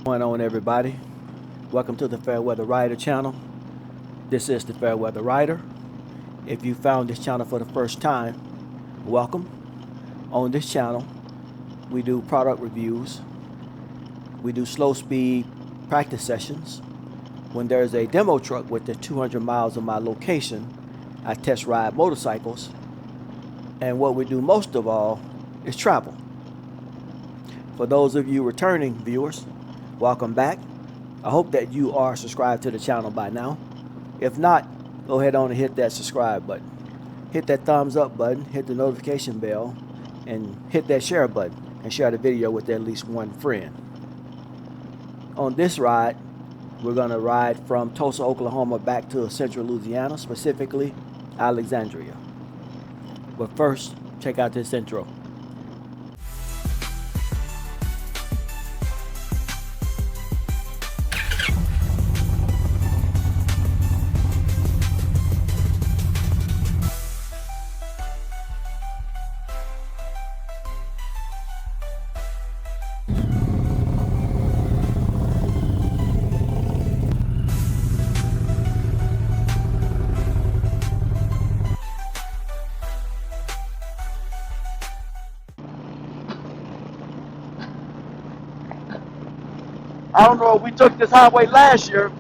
What's going on, everybody? Welcome to the Fairweather Rider channel. This is the Fairweather Rider. If you found this channel for the first time, welcome. On this channel, we do product reviews. We do slow speed practice sessions. When there's a demo truck within 200 miles of my location, I test ride motorcycles. And what we do most of all is travel. For those of you returning viewers, welcome back. I hope that you are subscribed to the channel by now. If not, go ahead on and hit that subscribe button. Hit that thumbs up button, hit the notification bell, and hit that share button and share the video with at least one friend. On this ride, we're going to ride from Tulsa, Oklahoma back to central Louisiana, specifically Alexandria. But first, check out this intro. I don't know if we took this highway last year,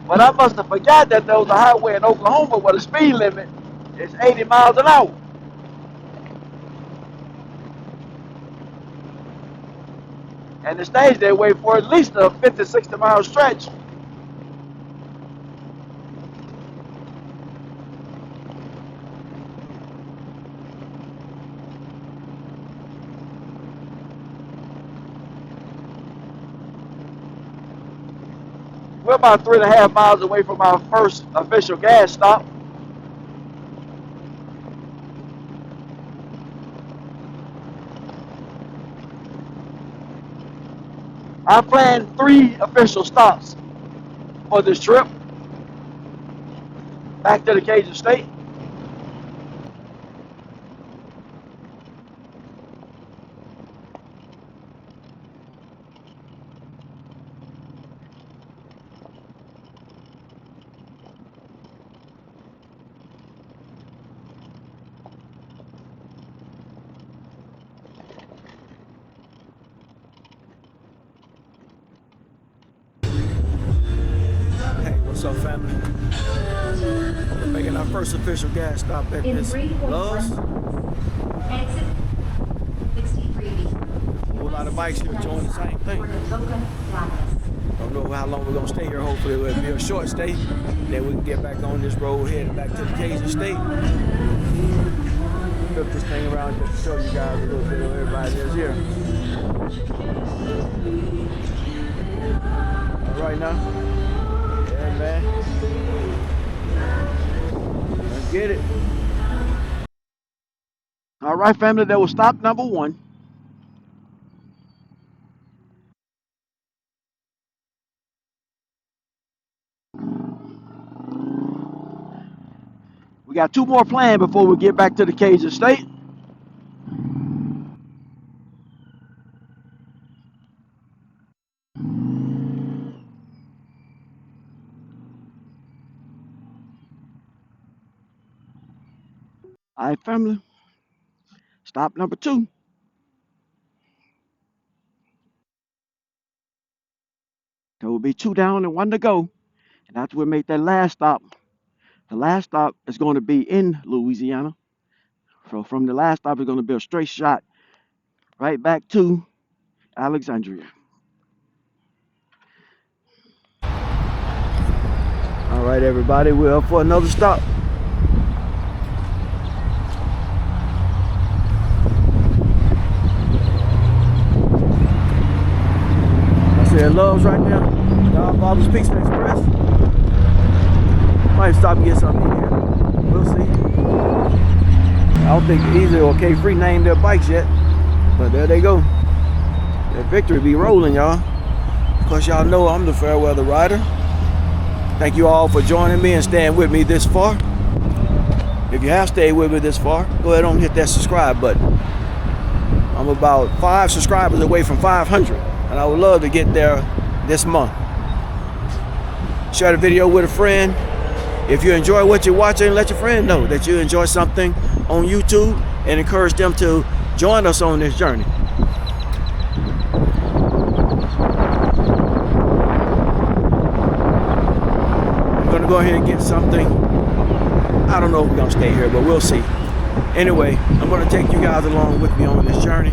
but I must have forgot that there was a highway in Oklahoma where the speed limit is 80 miles an hour. And it stays that way for at least a 50, 60 mile stretch. We're about 3.5 miles away from our first official gas stop. I planned 3 official stops for this trip back to the Cajun State. What's up, family? We're making our first official gas stop at this Geaux. A whole lot of bikes here doing the same thing. Don't know how long we're gonna stay here. Hopefully it will be a short stay. Then we can get back on this road heading back to the Cajun State. Flip this thing around just to show you guys a little bit of everybody that's here. All right now. Man. Let's get it. All right, family, that was stop number 1. We got 2 more planned before we get back to the Cajun State. All right, family. Stop number 2. There will be 2 down and 1 to go. And after we make that last stop, the last stop is going to be in Louisiana. So from the last stop, it's going to be a straight shot right back to Alexandria. All right, everybody, we're up for another stop. Loves right now. Bob's Pizza Express. Might stop and get something in here. We'll see. I don't think Easy or K-Free named their bikes yet, but there they go. That victory be rolling, y'all. Of course, y'all know I'm the Fairweather Rider. Thank you all for joining me and staying with me this far. If you have stayed with me this far, go ahead and hit that subscribe button. I'm about 5 subscribers away from 500. And I would love to get there this month. Share the video with a friend. If you enjoy what you're watching, let your friend know that you enjoy something on YouTube and encourage them to join us on this journey. I'm going to go ahead and get something. I don't know if we're going to stay here, but we'll see. Anyway, I'm going to take you guys along with me on this journey.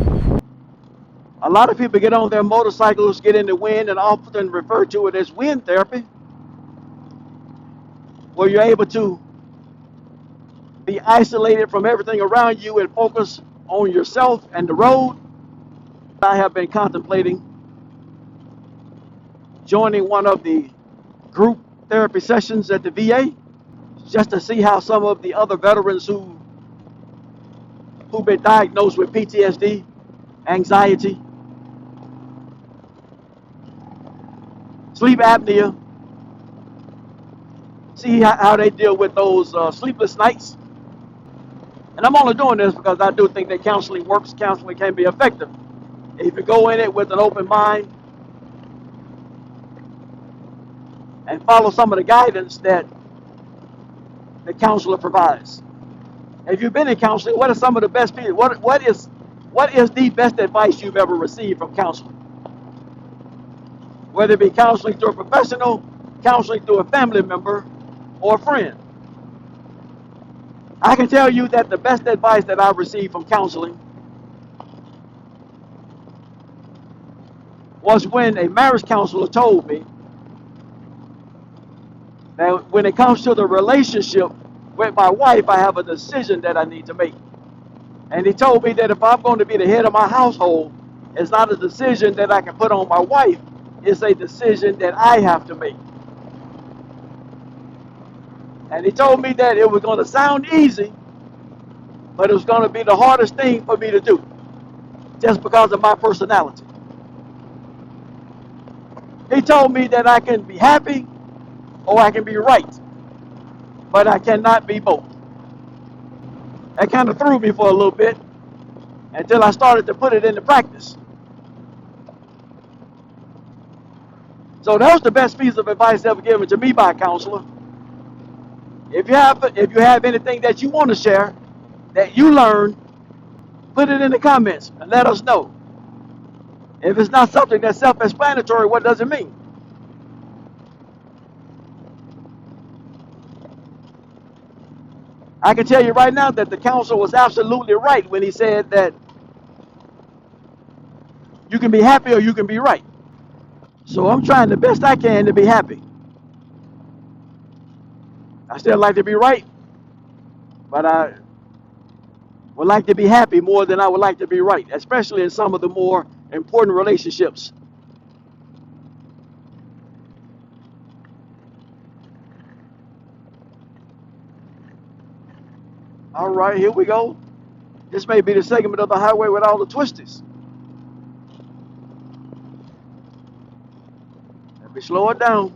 A lot of people get on their motorcycles, get in the wind, and often refer to it as wind therapy, where you're able to be isolated from everything around you and focus on yourself and the road. I have been contemplating joining one of the group therapy sessions at the VA, just to see how some of the other veterans who've been diagnosed with PTSD, anxiety, sleep apnea, see how they deal with those sleepless nights. And I'm only doing this because I do think that counseling works. Counseling can be effective if you go in it with an open mind and follow some of the guidance that the counselor provides. If you've been in counseling, what are some of the best people? What is the best advice you've ever received from counseling? Whether it be counseling through a professional, counseling through a family member, or a friend. I can tell you that the best advice that I've received from counseling was when a marriage counselor told me that when it comes to the relationship with my wife, I have a decision that I need to make. And he told me that if I'm going to be the head of my household, it's not a decision that I can put on my wife, it's a decision that I have to make. And he told me that it was going to sound easy, but it was going to be the hardest thing for me to do, just because of my personality. He told me that I can be happy or I can be right, but I cannot be both. That kind of threw me for a little bit until I started to put it into practice. So that was the best piece of advice ever given to me by a counselor. If you have anything that you want to share, that you learned, put it in the comments and let us know. If it's not something that's self-explanatory, what does it mean? I can tell you right now that the counselor was absolutely right when he said that you can be happy or you can be right. So I'm trying the best I can to be happy. I still like to be right, but I would like to be happy more than I would like to be right, especially in some of the more important relationships. All right, here we go. This may be the segment of the highway with all the twisties. Let me slow it down.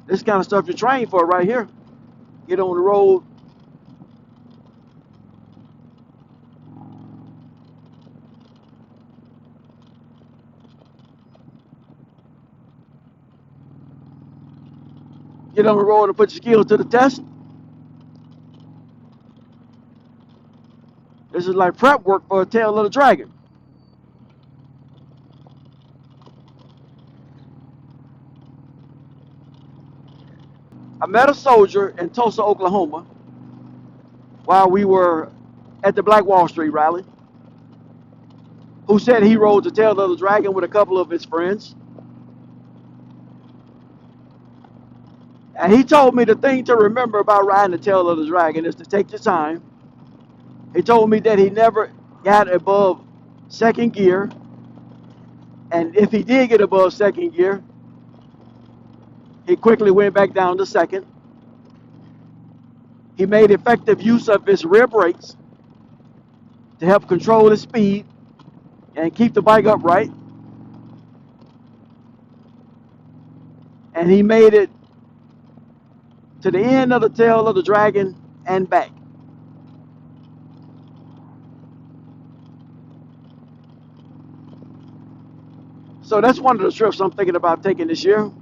This kind of stuff you're trained for right here. Get on the road. Get on the road and put your skills to the test. This is like prep work for a tail of the dragon. I met a soldier in Tulsa, Oklahoma, while we were at the Black Wallstreet Rally, who said he rode the tail of the dragon with a couple of his friends. And he told me the thing to remember about riding the tail of the dragon is to take your time. He told me that he never got above second gear, and if he did get above second gear, he quickly went back down to second. He made effective use of his rear brakes to help control his speed and keep the bike upright. And he made it to the end of the tail of the dragon and back. So that's one of the trips I'm thinking about taking this year.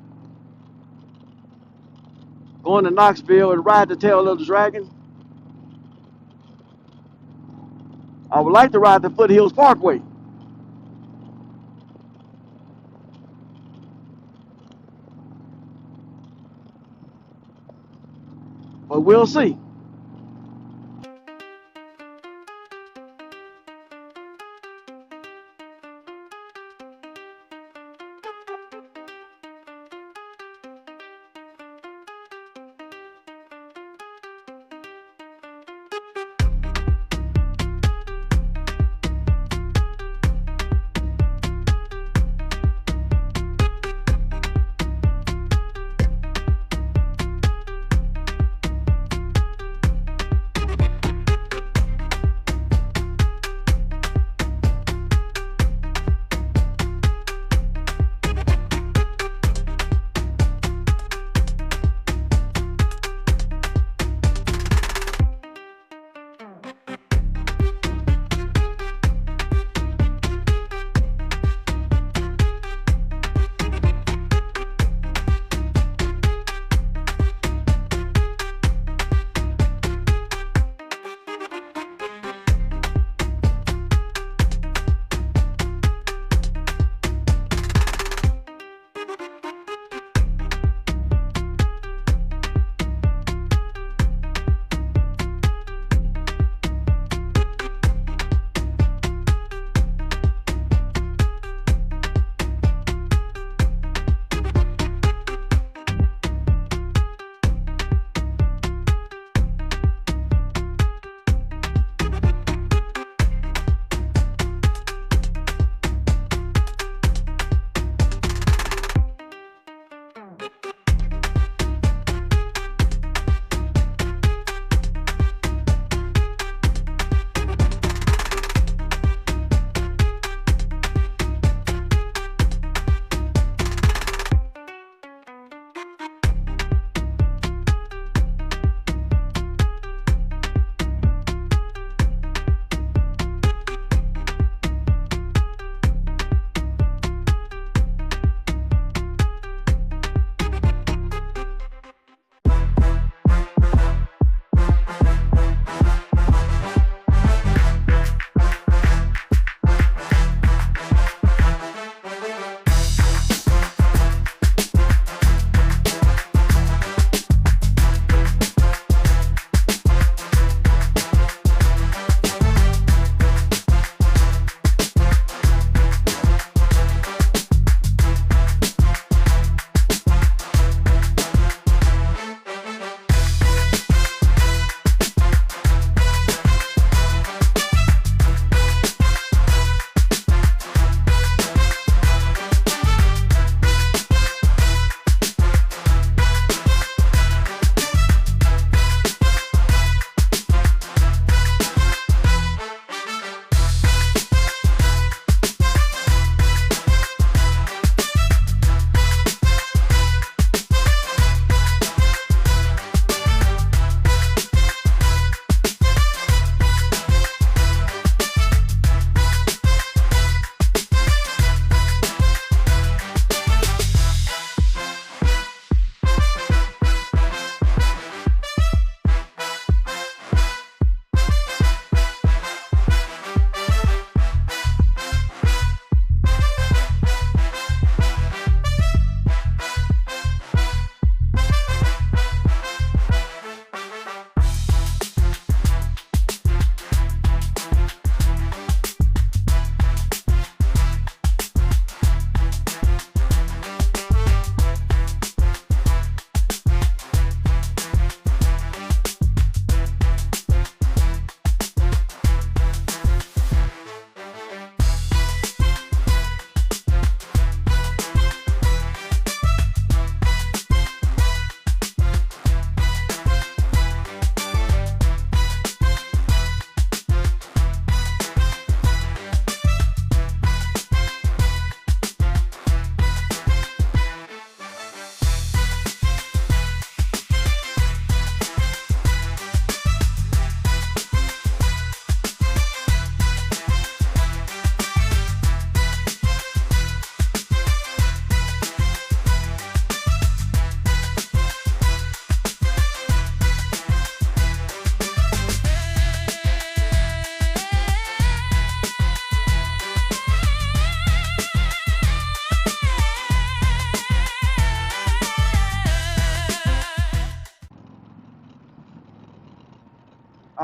Going to Knoxville and ride the tail of the dragon. I would like to ride the Foothills Parkway. But we'll see.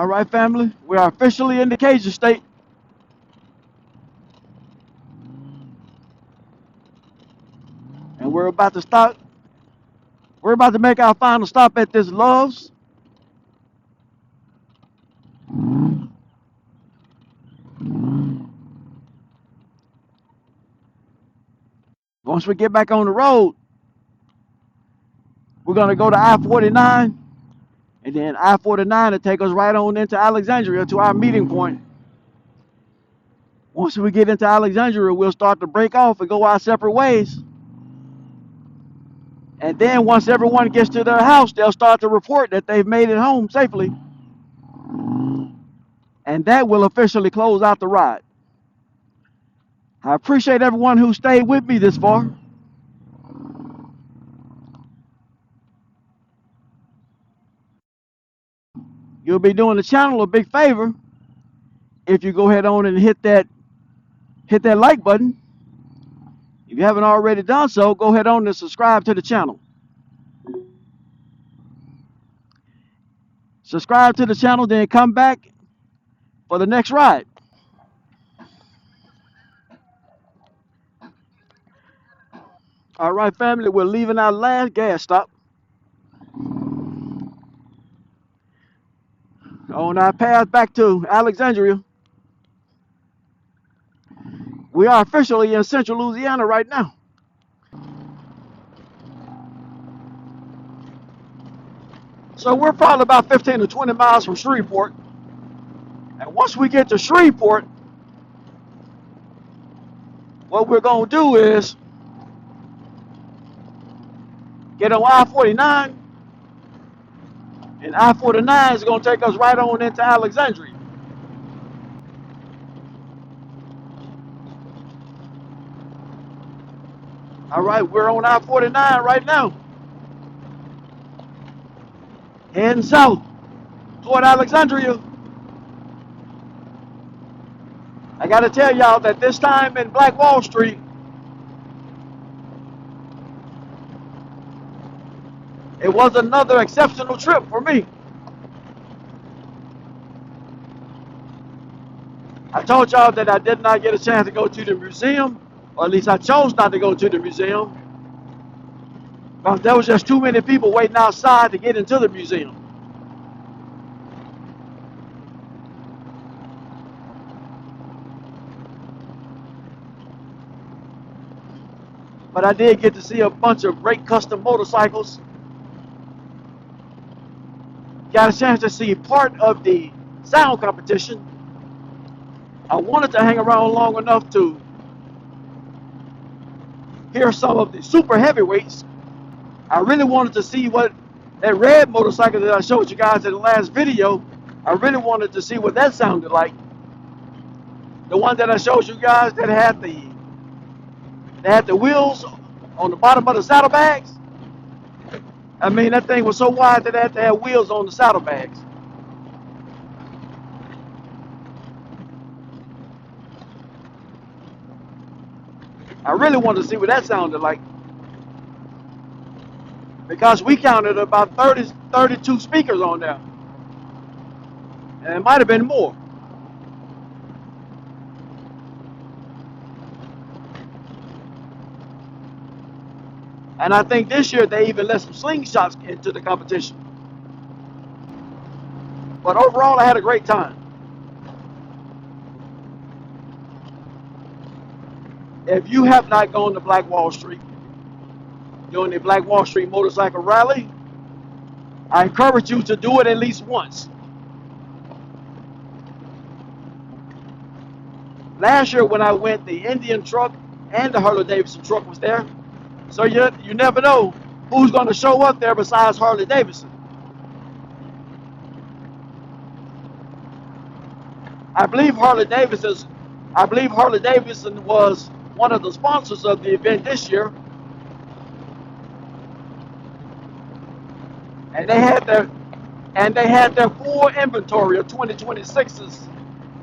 All right, family, we are officially in the Cajun state. And we're about to stop. We're about to make our final stop at this Love's. Once we get back on the road, we're going to go to I-49, and then I-49 will take us right on into Alexandria to our meeting point. Once we get into Alexandria, we'll start to break off and go our separate ways. And then once everyone gets to their house, they'll start to report that they've made it home safely. And that will officially close out the ride. I appreciate everyone who stayed with me this far. You'll be doing the channel a big favor if you go ahead on and hit that like button. If you haven't already done so, go ahead on and subscribe to the channel. Subscribe to the channel, then come back for the next ride. All right, family, we're leaving our last gas stop on our path back to Alexandria. We are officially in central Louisiana right now. So we're probably about 15 to 20 miles from Shreveport. And once we get to Shreveport, what we're going to do is get on I-49, and I-49 is going to take us right on into Alexandria. All right, we're on I-49 right now, heading south toward Alexandria. I got to tell y'all that this time in Black Wallstreet, it was another exceptional trip for me. I told y'all that I did not get a chance to go to the museum, or at least I chose not to go to the museum, because there was just too many people waiting outside to get into the museum. But I did get to see a bunch of great custom motorcycles. Got a chance to see part of the sound competition. I wanted to hang around long enough to hear some of the super heavyweights. I really wanted to see what that red motorcycle that I showed you guys in the last video, I really wanted to see what that sounded like. The one that I showed you guys that had the wheels on the bottom of the saddlebags. I mean, that thing was so wide that it had to have wheels on the saddlebags. I really wanted to see what that sounded like, because we counted about 32 speakers on there, and it might have been more. And I think this year they even let some slingshots into the competition. But overall, I had a great time. If you have not gone to Black Wallstreet during the Black Wallstreet Motorcycle Rally, I encourage you to do it at least once. Last year when I went, the Indian truck and the Harley-Davidson truck was there. So you never know who's going to show up there besides Harley-Davidson. I believe Harley-Davidson was one of the sponsors of the event this year. And they had their full inventory of 2026s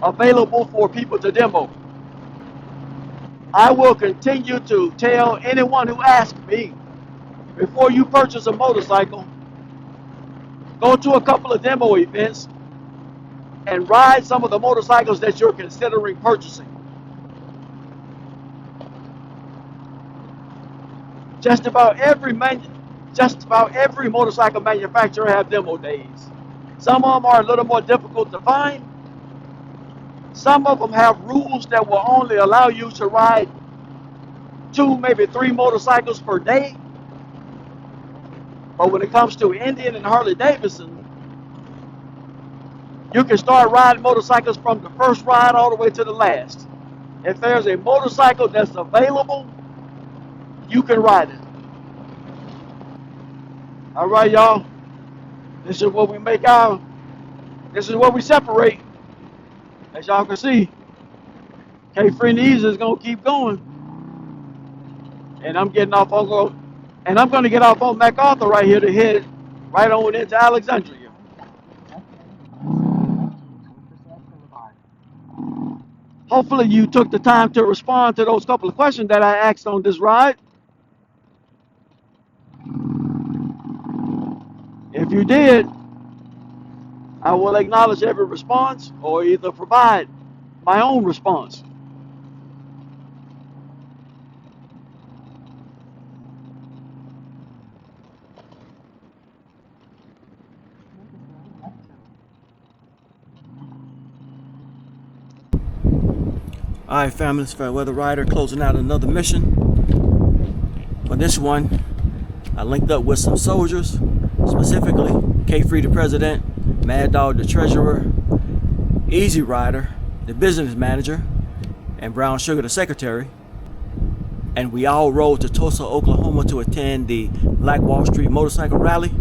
available for people to demo. I will continue to tell anyone who asks me, before you purchase a motorcycle, go to a couple of demo events and ride some of the motorcycles that you're considering purchasing. Just about every motorcycle manufacturer have demo days. Some of them are a little more difficult to find. Some of them have rules that will only allow you to ride 2, maybe 3 motorcycles per day. But when it comes to Indian and Harley Davidson, you can start riding motorcycles from the first ride all the way to the last. If there's a motorcycle that's available, you can ride it. All right, y'all. This is what we this is what we separate. As y'all can see, K-Free Knees is gonna keep going. And I'm going to get off on MacArthur right here to head right on into Alexandria. Hopefully you took the time to respond to those couple of questions that I asked on this ride. If you did, I will acknowledge every response or either provide my own response. Alright family, it's Fairweather Rider closing out another mission. For this one, I linked up with some soldiers, specifically K-Free the President, Mad Dog the Treasurer, Easy Rider the Business Manager, and Brown Sugar the Secretary. And we all rode to Tulsa, Oklahoma to attend the Black Wallstreet Motorcycle Rally.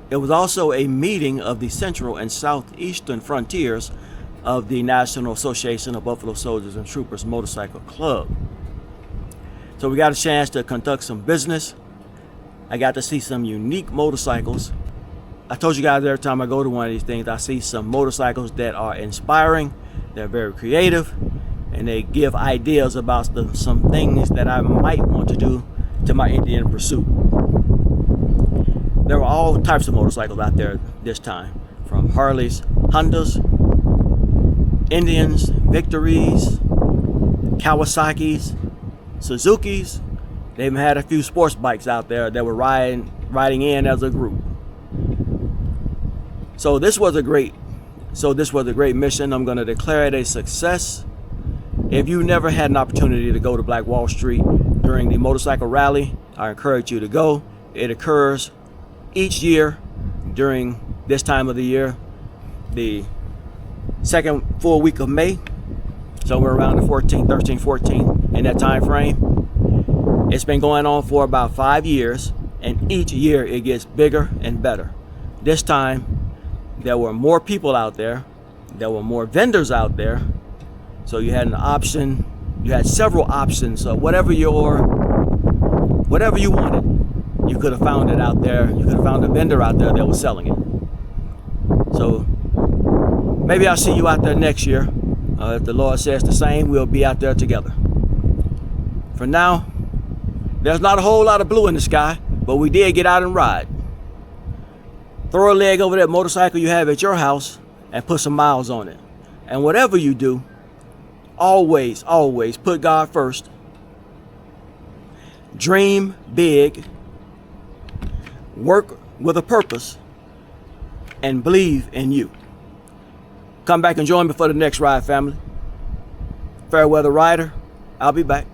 It was also a meeting of the central and southeastern frontiers of the National Association of Buffalo Soldiers and Troopers Motorcycle Club. So we got a chance to conduct some business. I got to see some unique motorcycles. I told you guys every time I go to one of these things, I see some motorcycles that are inspiring, they're very creative, and they give ideas about some things that I might want to do to my Indian pursuit. There were all types of motorcycles out there this time, from Harleys, Hondas, Indians, Victories, Kawasaki's, Suzuki's. They even had a few sports bikes out there that were riding in as a group. So this was a great mission. I'm going to declare it a success. If you never had an opportunity to go to Black Wallstreet during the motorcycle rally, I encourage you to go. It occurs each year during this time of the year, the second full week of May, somewhere around the 14th, 13th, 14th, in that time frame. It's been going on for about 5 years, and each year it gets bigger and better. This time, there were more people out there, there were more vendors out there, so you had an option, you had several options, so whatever you wanted, you could have found it out there. You could have found a vendor out there that was selling it. So maybe I'll see you out there next year. If the Lord says the same, we'll be out there together. For now, there's not a whole lot of blue in the sky, but we did get out and ride. Throw a leg over that motorcycle you have at your house and put some miles on it. And whatever you do, always, always put God first. Dream big, work with a purpose, and believe in you. Come back and join me for the next ride, family. Fairweather Rider, I'll be back.